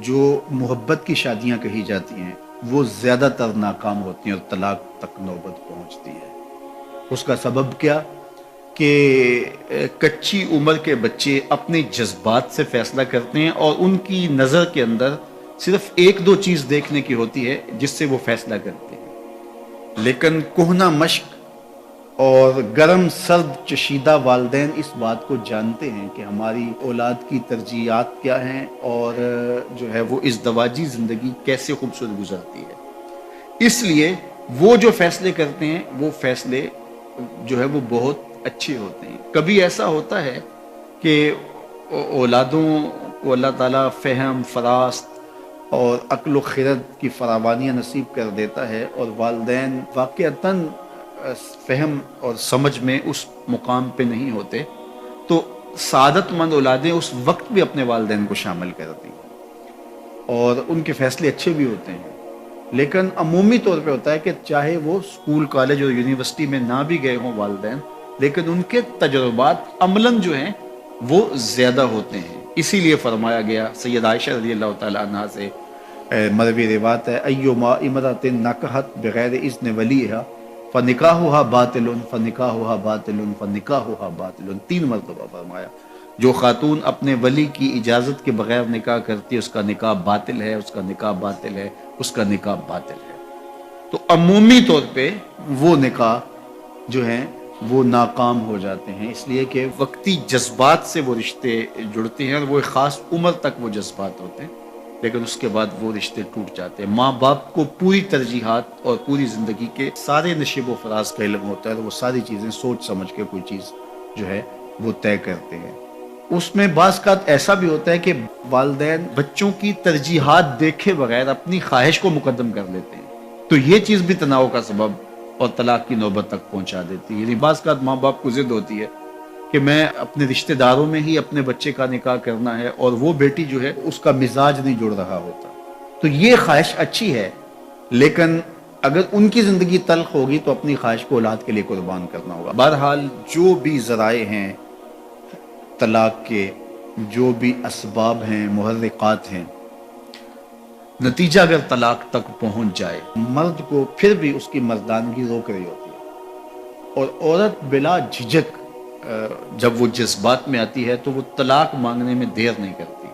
جو محبت کی شادیاں کہی جاتی ہیں وہ زیادہ تر ناکام ہوتی ہیں اور طلاق تک نوبت پہنچتی ہے۔ اس کا سبب کیا کہ کچی عمر کے بچے اپنے جذبات سے فیصلہ کرتے ہیں اور ان کی نظر کے اندر صرف ایک دو چیز دیکھنے کی ہوتی ہے جس سے وہ فیصلہ کرتے ہیں، لیکن کہنہ مشق اور گرم سرد چشیدہ والدین اس بات کو جانتے ہیں کہ ہماری اولاد کی ترجیحات کیا ہیں اور جو ہے وہ ازدواجی زندگی کیسے خوبصورت گزرتی ہے۔ اس لیے وہ جو فیصلے کرتے ہیں وہ فیصلے جو ہے وہ بہت اچھے ہوتے ہیں۔ کبھی ایسا ہوتا ہے کہ اولادوں کو اللہ تعالیٰ فہم، فراست اور عقل و خرد کی فراوانیاں نصیب کر دیتا ہے اور والدین واقعتاً فہم اور سمجھ میں اس مقام پہ نہیں ہوتے، تو سعادت مند اولادیں اس وقت بھی اپنے والدین کو شامل کرتی ہیں اور ان کے فیصلے اچھے بھی ہوتے ہیں۔ لیکن عمومی طور پہ ہوتا ہے کہ چاہے وہ اسکول، کالج اور یونیورسٹی میں نہ بھی گئے ہوں والدین، لیکن ان کے تجربات عملاً جو ہیں وہ زیادہ ہوتے ہیں۔ اسی لیے فرمایا گیا سید عائشہ رضی اللہ تعالیٰ عنہ سے مروی روایت ہے، ایما امرأۃ نکحت بغیر اذن ولیہا فنکاحها باطل فنکاحها باطل فنکاحها باطل، 3 مرتبہ فرمایا جو خاتون اپنے ولی کی اجازت کے بغیر نکاح کرتی ہے اس کا نکاح باطل ہے، اس کا نکاح باطل ہے، اس کا نکاح باطل ہے۔ تو عمومی طور پہ وہ نکاح جو ہیں وہ ناکام ہو جاتے ہیں، اس لیے کہ وقتی جذبات سے وہ رشتے جڑتے ہیں اور وہ ایک خاص عمر تک وہ جذبات ہوتے ہیں، لیکن اس کے بعد وہ رشتے ٹوٹ جاتے ہیں۔ ماں باپ کو پوری ترجیحات اور پوری زندگی کے سارے نشیب و فراز کا علم ہوتا ہے اور وہ ساری چیزیں سوچ سمجھ کے کوئی چیز جو ہے وہ طے کرتے ہیں۔ اس میں بعض اوقات ایسا بھی ہوتا ہے کہ والدین بچوں کی ترجیحات دیکھے بغیر اپنی خواہش کو مقدم کر لیتے ہیں، تو یہ چیز بھی تناؤ کا سبب اور طلاق کی نوبت تک پہنچا دیتی ہے۔ یعنی بعض اوقات ماں باپ کو ضد ہوتی ہے کہ میں اپنے رشتہ داروں میں ہی اپنے بچے کا نکاح کرنا ہے اور وہ بیٹی جو ہے اس کا مزاج نہیں جڑ رہا ہوتا، تو یہ خواہش اچھی ہے، لیکن اگر ان کی زندگی تلخ ہوگی تو اپنی خواہش کو اولاد کے لیے قربان کرنا ہوگا۔ بہرحال جو بھی ذرائع ہیں طلاق کے، جو بھی اسباب ہیں، محرکات ہیں، نتیجہ اگر طلاق تک پہنچ جائے، مرد کو پھر بھی اس کی مردانگی روک رہی ہوتی ہے اور عورت بلا جھجک جب وہ جذبات میں آتی ہے تو وہ طلاق مانگنے میں دیر نہیں کرتی،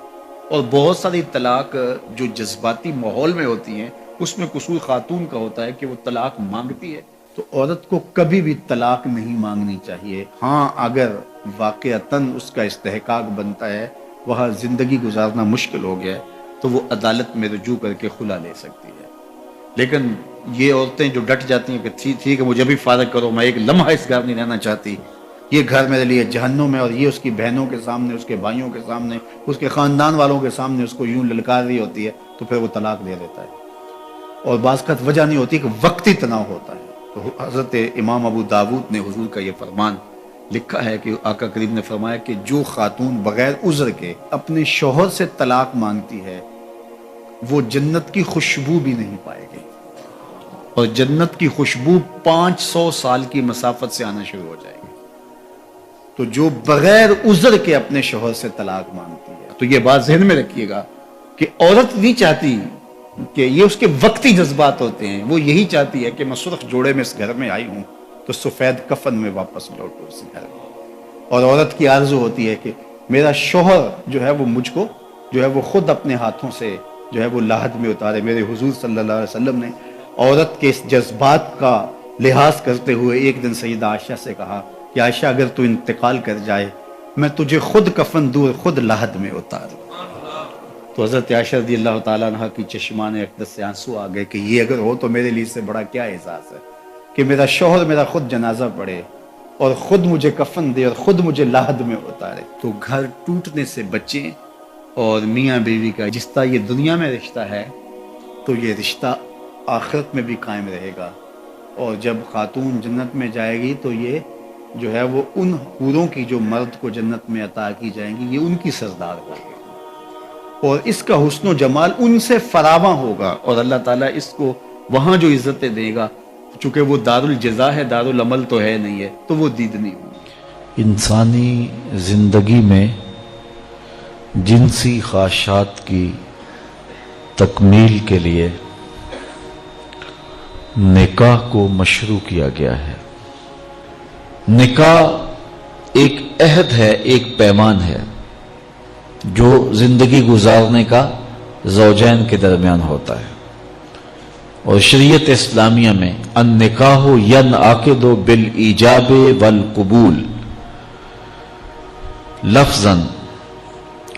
اور بہت ساری طلاق جو جذباتی ماحول میں ہوتی ہیں اس میں قصور خاتون کا ہوتا ہے کہ وہ طلاق مانگتی ہے۔ تو عورت کو کبھی بھی طلاق نہیں مانگنی چاہیے، ہاں اگر واقعتاً اس کا استحقاق بنتا ہے، وہاں زندگی گزارنا مشکل ہو گیا ہے، تو وہ عدالت میں رجوع کر کے خلا لے سکتی ہے۔ لیکن یہ عورتیں جو ڈٹ جاتی ہیں کہ ٹھیک ہے مجھے بھی فارغ کرو، میں ایک لمحہ اس گھر نہیں رہنا چاہتی، یہ گھر میرے لیے جہنم ہے، اور یہ اس کی بہنوں کے سامنے، اس کے بھائیوں کے سامنے، اس کے خاندان والوں کے سامنے اس کو یوں للکار رہی ہوتی ہے، تو پھر وہ طلاق دے دیتا ہے۔ اور بعض کا وجہ نہیں ہوتی کہ وقتی تناؤ ہوتا ہے۔ تو حضرت امام ابو داود نے حضور کا یہ فرمان لکھا ہے کہ آقا کریم نے فرمایا کہ جو خاتون بغیر عذر کے اپنے شوہر سے طلاق مانگتی ہے وہ جنت کی خوشبو بھی نہیں پائے گی، اور جنت کی خوشبو 500 سال کی مسافت سے آنا شروع ہو جائے گی۔ تو جو بغیر عذر کے اپنے شوہر سے طلاق مانگتی ہے، تو یہ بات ذہن میں رکھیے گا کہ عورت نہیں چاہتی کہ یہ اس کے وقتی جذبات ہوتے ہیں، وہ یہی چاہتی ہے کہ میں سرخ جوڑے میں اس گھر میں آئی ہوں تو سفید کفن میں واپس لوٹوں اس گھر میں۔ اور عورت کی آرزو ہوتی ہے کہ میرا شوہر جو ہے وہ مجھ کو جو ہے وہ خود اپنے ہاتھوں سے جو ہے وہ لاحد میں اتارے۔ میرے حضور صلی اللہ علیہ وسلم نے عورت کے اس جذبات کا لحاظ کرتے ہوئے ایک دن سیدہ عائشہ سے کہا کہ عائشہ اگر تو انتقال کر جائے میں تجھے خود کفن دوں، خود لاحد میں اتاروں۔ تو حضرت عائشہ رضی اللہ تعالیٰ عنہ کی چشمان اقدس سے آنسو آ گئے کہ یہ اگر ہو تو میرے لیے سے بڑا کیا احساس ہے کہ میرا شوہر میرا خود جنازہ پڑھے اور خود مجھے کفن دے اور خود مجھے لاحد میں اتارے۔ تو گھر ٹوٹنے سے بچیں، اور میاں بیوی کا جس طرح یہ دنیا میں رشتہ ہے تو یہ رشتہ آخرت میں بھی قائم رہے گا، اور جب خاتون جنت میں جائے گی تو یہ جو ہے وہ ان حوروں کی جو مرد کو جنت میں عطا کی جائیں گی، یہ ان کی سردار ہوگی، اور اس کا حسن و جمال ان سے فراواں ہوگا، اور اللہ تعالیٰ اس کو وہاں جو عزتیں دے گا، چونکہ وہ دار الجزا ہے، دار العمل تو ہے نہیں ہے، تو وہ دیدنی ہوگی۔ انسانی زندگی میں جنسی خواہشات کی تکمیل کے لیے نکاح کو مشروع کیا گیا ہے۔ نکاح ایک عہد ہے، ایک پیمان ہے جو زندگی گزارنے کا زوجین کے درمیان ہوتا ہے، اور شریعت اسلامیہ میں النکاح ینعقد بالایجاب والقبول لفظاً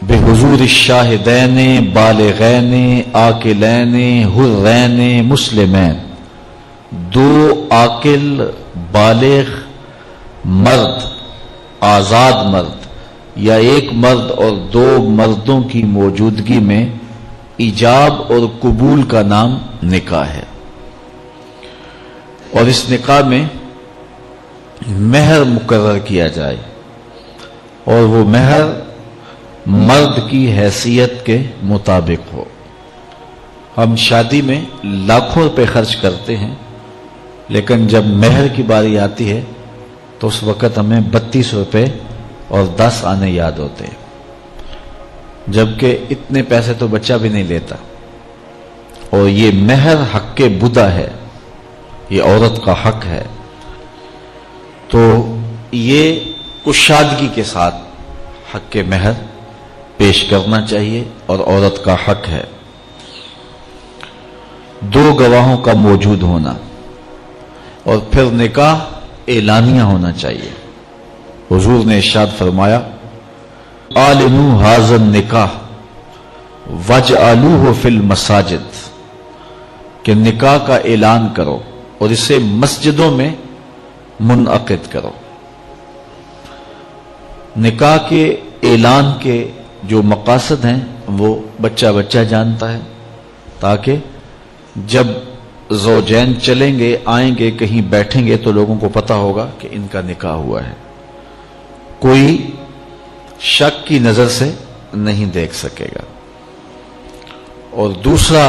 بحضور الشاہدین بالغین عاقلین حرین مسلمین، دو عاقل بالغ مرد، آزاد مرد یا ایک مرد اور دو مردوں کی موجودگی میں ایجاب اور قبول کا نام نکاح ہے۔ اور اس نکاح میں مہر مقرر کیا جائے، اور وہ مہر مرد کی حیثیت کے مطابق ہو۔ ہم شادی میں لاکھوں روپے خرچ کرتے ہیں، لیکن جب مہر کی باری آتی ہے تو اس وقت ہمیں 32 روپے اور 10 آنے یاد ہوتے ہیں، جبکہ اتنے پیسے تو بچہ بھی نہیں لیتا۔ اور یہ مہر حق بدا ہے، یہ عورت کا حق ہے، تو یہ کشادگی کے ساتھ حق مہر پیش کرنا چاہیے، اور عورت کا حق ہے۔ دو گواہوں کا موجود ہونا، اور پھر نکاح اعلانیہ ہونا چاہیے۔ حضور نے ارشاد فرمایا اعلنوا ھذا النکاح واجعلوہ فی المساجد، کہ نکاح کا اعلان کرو اور اسے مسجدوں میں منعقد کرو۔ نکاح کے اعلان کے جو مقاصد ہیں وہ بچہ بچہ جانتا ہے، تاکہ جب زوجین چلیں گے آئیں گے کہیں بیٹھیں گے تو لوگوں کو پتہ ہوگا کہ ان کا نکاح ہوا ہے، کوئی شک کی نظر سے نہیں دیکھ سکے گا۔ اور دوسرا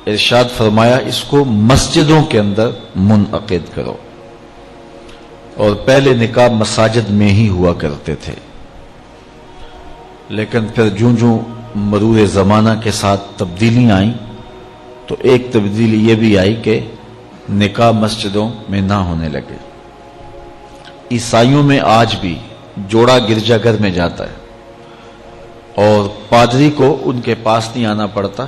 ارشاد فرمایا اس کو مسجدوں کے اندر منعقد کرو، اور پہلے نکاح مساجد میں ہی ہوا کرتے تھے، لیکن پھر جوں مرور زمانہ کے ساتھ تبدیلیاں آئیں تو ایک تبدیلی یہ بھی آئی کہ نکاح مسجدوں میں نہ ہونے لگے۔ عیسائیوں میں آج بھی جوڑا گرجا گھر میں جاتا ہے، اور پادری کو ان کے پاس نہیں آنا پڑتا،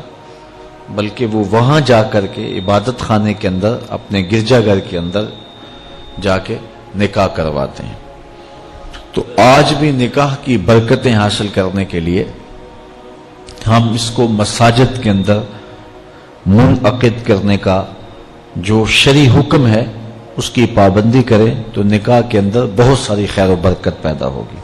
بلکہ وہ وہاں جا کر کے عبادت خانے کے اندر اپنے گرجا گھر کے اندر جا کے نکاح کرواتے ہیں۔ تو آج بھی نکاح کی برکتیں حاصل کرنے کے لیے ہم اس کو مساجد کے اندر منعقد کرنے کا جو شرعی حکم ہے اس کی پابندی کریں تو نکاح کے اندر بہت ساری خیر و برکت پیدا ہوگی۔